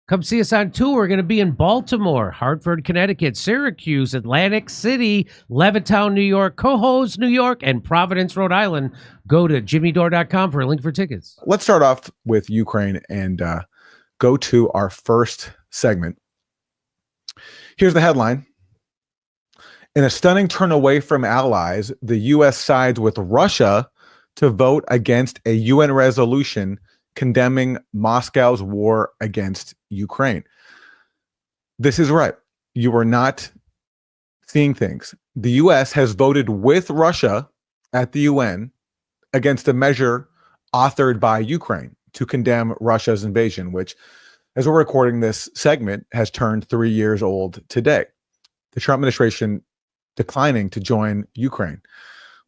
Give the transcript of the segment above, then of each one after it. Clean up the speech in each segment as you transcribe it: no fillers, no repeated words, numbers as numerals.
Come see us on tour. We're going to be in Baltimore, Hartford, Connecticut, Syracuse, Atlantic City, Levittown, New York, Cohoes, New York, and Providence, Rhode Island. Go to jimmydore.com for a link for tickets. Let's start off with Ukraine and go to our first segment. Here's the headline. In a stunning turn away from allies, the U.S. sides with Russia to vote against a UN resolution condemning Moscow's war against Ukraine. This is right. You are not seeing things. The U.S. has voted with Russia at the UN against a measure authored by Ukraine to condemn Russia's invasion, which, as we're recording this segment, has turned 3 years old today. The Trump administration declining to join Ukraine.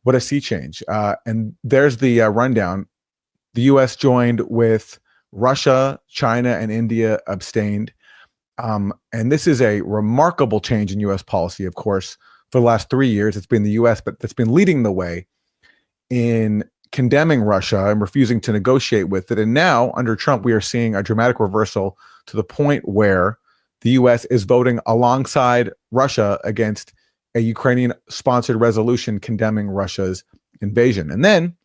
What a sea change. And there's the rundown. The U.S. joined with Russia, China, and India abstained. And this is a remarkable change in U.S. policy, of course. For the last 3 years, it's been the U.S. that's been leading the way in condemning Russia and refusing to negotiate with it. And now, under Trump, we are seeing a dramatic reversal to the point where the U.S. is voting alongside Russia against a Ukrainian-sponsored resolution condemning Russia's invasion. And then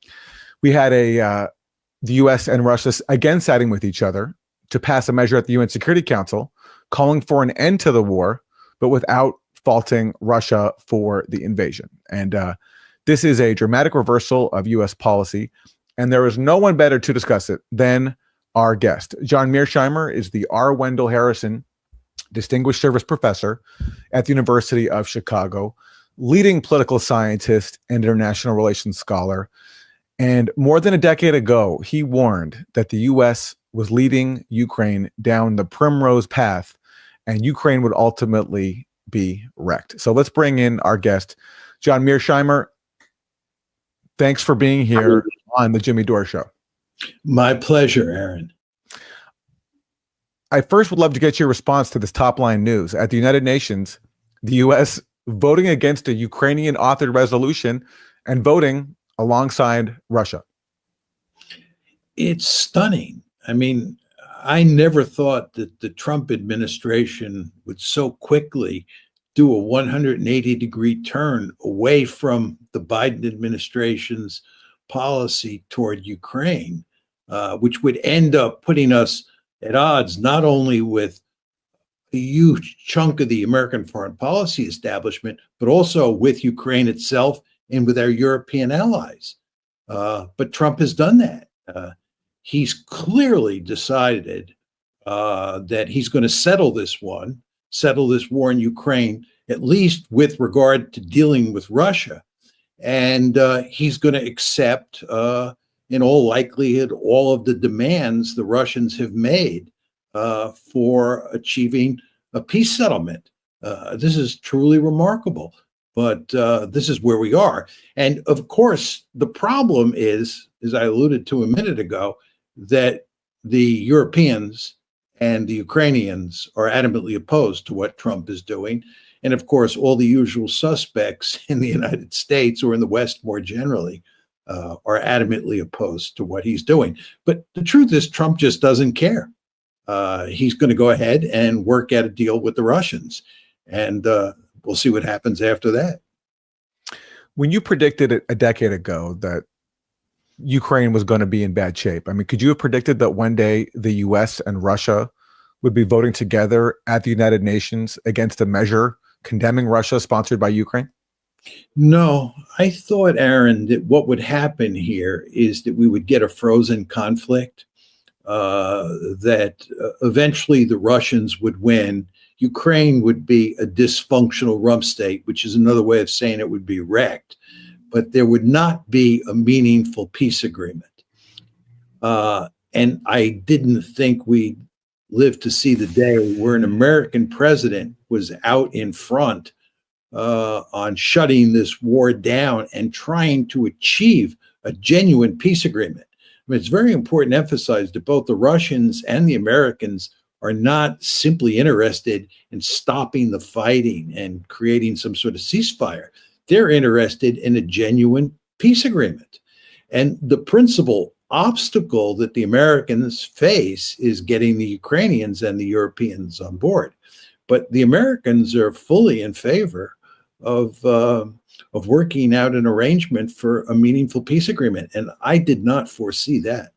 we had the U.S. and Russia again siding with each other to pass a measure at the UN Security Council calling for an end to the war, but without faulting Russia for the invasion. And this is a dramatic reversal of U.S. policy, and there is no one better to discuss it than our guest. John Mearsheimer is the R. Wendell Harrison Distinguished Service Professor at the University of Chicago, leading political scientist and international relations scholar. And more than a decade ago, he warned that the U.S. was leading Ukraine down the primrose path, and Ukraine would ultimately be wrecked. So let's bring in our guest, John Mearsheimer. Thanks for being here on the Jimmy Dore Show. My pleasure, Aaron. I first would love to get your response to this top line news. At the United Nations, the U.S. voting against a Ukrainian-authored resolution and voting alongside Russia. It's stunning. I mean, I never thought that the Trump administration would so quickly do a 180-degree turn away from the Biden administration's policy toward Ukraine, which would end up putting us at odds not only with a huge chunk of the American foreign policy establishment, but also with Ukraine itself and with our European allies. But Trump has done that. He's clearly decided that he's going to settle this war in Ukraine, at least with regard to dealing with Russia. And he's going to accept, in all likelihood, all of the demands the Russians have made for achieving a peace settlement. This is truly remarkable. But this is where we are. And of course, the problem is, as I alluded to a minute ago, that the Europeans and the Ukrainians are adamantly opposed to what Trump is doing. And of course, all the usual suspects in the United States or in the West more generally are adamantly opposed to what he's doing. But the truth is, Trump just doesn't care. He's going to go ahead and work out a deal with the Russians. And we'll see what happens after that. When you predicted it a decade ago that Ukraine was going to be in bad shape, I mean, could you have predicted that one day the U.S. and Russia would be voting together at the United Nations against a measure condemning Russia sponsored by Ukraine? No, I thought, Aaron, that what would happen here is that we would get a frozen conflict, that eventually the Russians would win. Ukraine would be a dysfunctional rump state, which is another way of saying it would be wrecked, but there would not be a meaningful peace agreement. And I didn't think we'd live to see the day where an American president was out in front on shutting this war down and trying to achieve a genuine peace agreement. I mean, it's very important to emphasize that both the Russians and the Americans are not simply interested in stopping the fighting and creating some sort of ceasefire. They're interested in a genuine peace agreement. And the principle obstacle that the Americans face is getting the Ukrainians and the Europeans on board. But the Americans are fully in favor of working out an arrangement for a meaningful peace agreement, and I did not foresee that.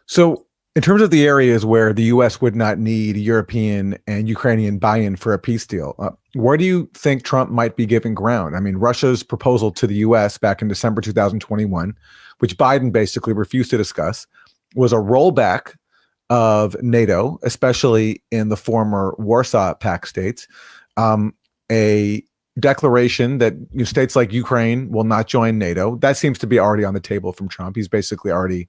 So, in terms of the areas where the U.S. would not need European and Ukrainian buy-in for a peace deal, where do you think Trump might be giving ground? I mean, Russia's proposal to the U.S. back in December 2021, which Biden basically refused to discuss, was a rollback of NATO, especially in the former Warsaw Pact states, a declaration that states like Ukraine will not join NATO. That seems to be already on the table from Trump. He's basically already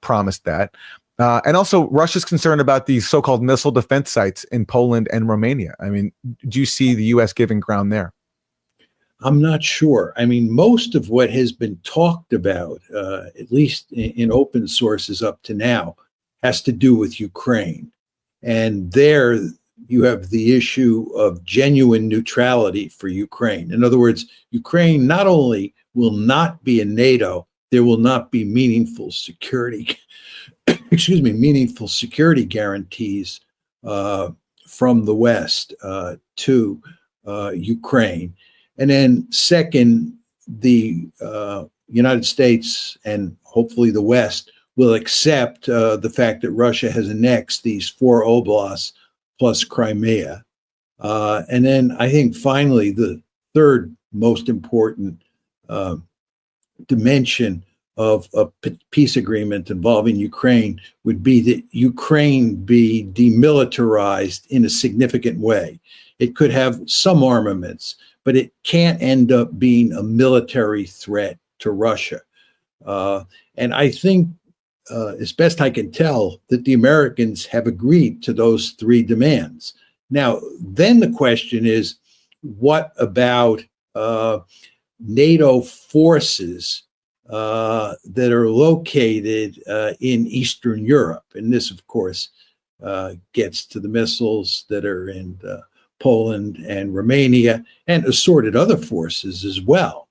promised that. And also Russia's concerned about these so-called missile defense sites in Poland and Romania. I mean, do you see the U.S. giving ground there? I'm not sure. I mean, most of what has been talked about, at least in open sources up to now, has to do with Ukraine. And there you have the issue of genuine neutrality for Ukraine. In other words, Ukraine not only will not be in NATO, there will not be meaningful security, meaningful security guarantees from the West to Ukraine. And then second, the United States and hopefully the West will accept the fact that Russia has annexed these 4 oblasts plus Crimea. And then I think finally the third most important dimension of a peace agreement involving Ukraine would be that Ukraine be demilitarized in a significant way. It could have some armaments, but it can't end up being a military threat to Russia. And I think, as best I can tell, that the Americans have agreed to those 3 demands. Now, then the question is, what about NATO forces that are located in Eastern Europe? And this, of course, gets to the missiles that are in Poland and Romania and assorted other forces as well,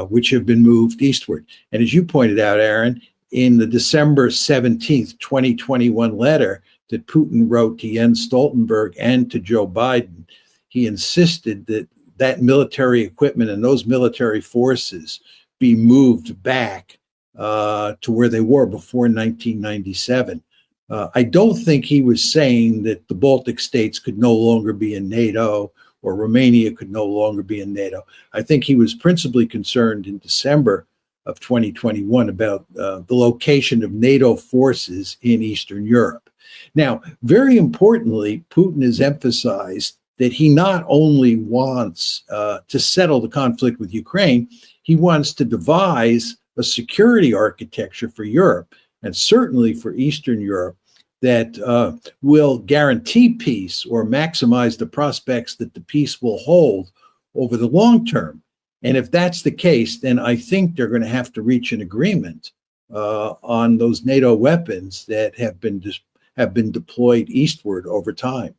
which have been moved eastward. And as you pointed out, Aaron, in the December 17th, 2021 letter that Putin wrote to Jens Stoltenberg and to Joe Biden, he insisted that that military equipment and those military forces be moved back to where they were before 1997. I don't think he was saying that the Baltic states could no longer be in NATO or Romania could no longer be in NATO. I think he was principally concerned in December of 2021 about the location of NATO forces in Eastern Europe. Now, very importantly, Putin has emphasized that he not only wants to settle the conflict with Ukraine, he wants to devise a security architecture for Europe, and certainly for Eastern Europe, that will guarantee peace or maximize the prospects that the peace will hold over the long term. And if that's the case, then I think they're going to have to reach an agreement on those NATO weapons that have been deployed eastward over time.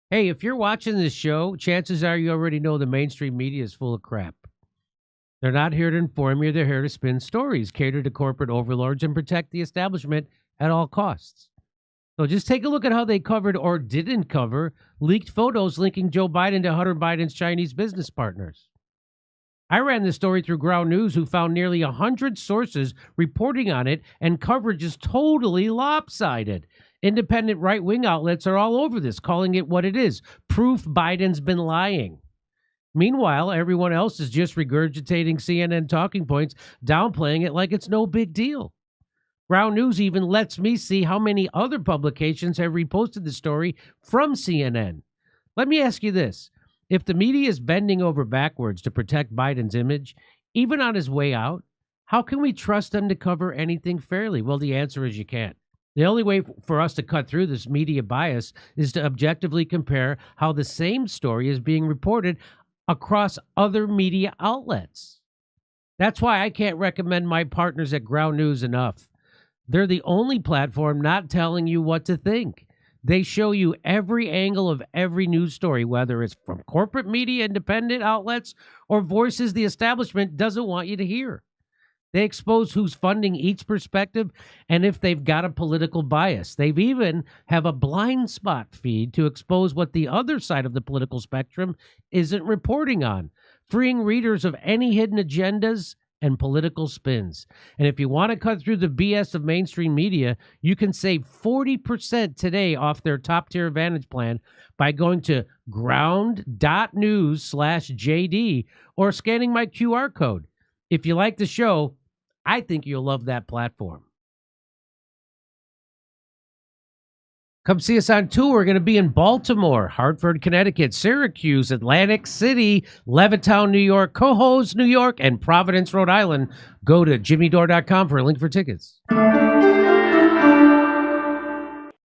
Hey, if you're watching this show, chances are you already know the mainstream media is full of crap. They're not here to inform you. They're here to spin stories, cater to corporate overlords, and protect the establishment at all costs. So just take a look at how they covered or didn't cover leaked photos linking Joe Biden to Hunter Biden's Chinese business partners. I ran this story through Ground News, who found nearly 100 sources reporting on it, and coverage is totally lopsided. Independent right-wing outlets are all over this, calling it what it is, proof Biden's been lying. Meanwhile, everyone else is just regurgitating CNN talking points, downplaying it like it's no big deal. Ground News even lets me see how many other publications have reposted the story from CNN. Let me ask you this. If the media is bending over backwards to protect Biden's image, even on his way out, how can we trust them to cover anything fairly? Well, the answer is you can't. The only way for us to cut through this media bias is to objectively compare how the same story is being reported across other media outlets. That's why I can't recommend my partners at Ground News enough. They're the only platform not telling you what to think. They show you every angle of every news story, whether it's from corporate media, independent outlets, or voices the establishment doesn't want you to hear. They expose who's funding each perspective and if they've got a political bias. They've even have a blind spot feed to expose what the other side of the political spectrum isn't reporting on, freeing readers of any hidden agendas and political spins. And if you want to cut through the BS of mainstream media, you can save 40% today off their top-tier Advantage plan by going to ground.news/JD or scanning my QR code. If you like the show, I think you'll love that platform. Come see us on tour. We're going to be in Baltimore, Hartford, Connecticut, Syracuse, Atlantic City, Levittown, New York, Cohoes, New York, and Providence, Rhode Island. Go to jimmydore.com for a link for tickets.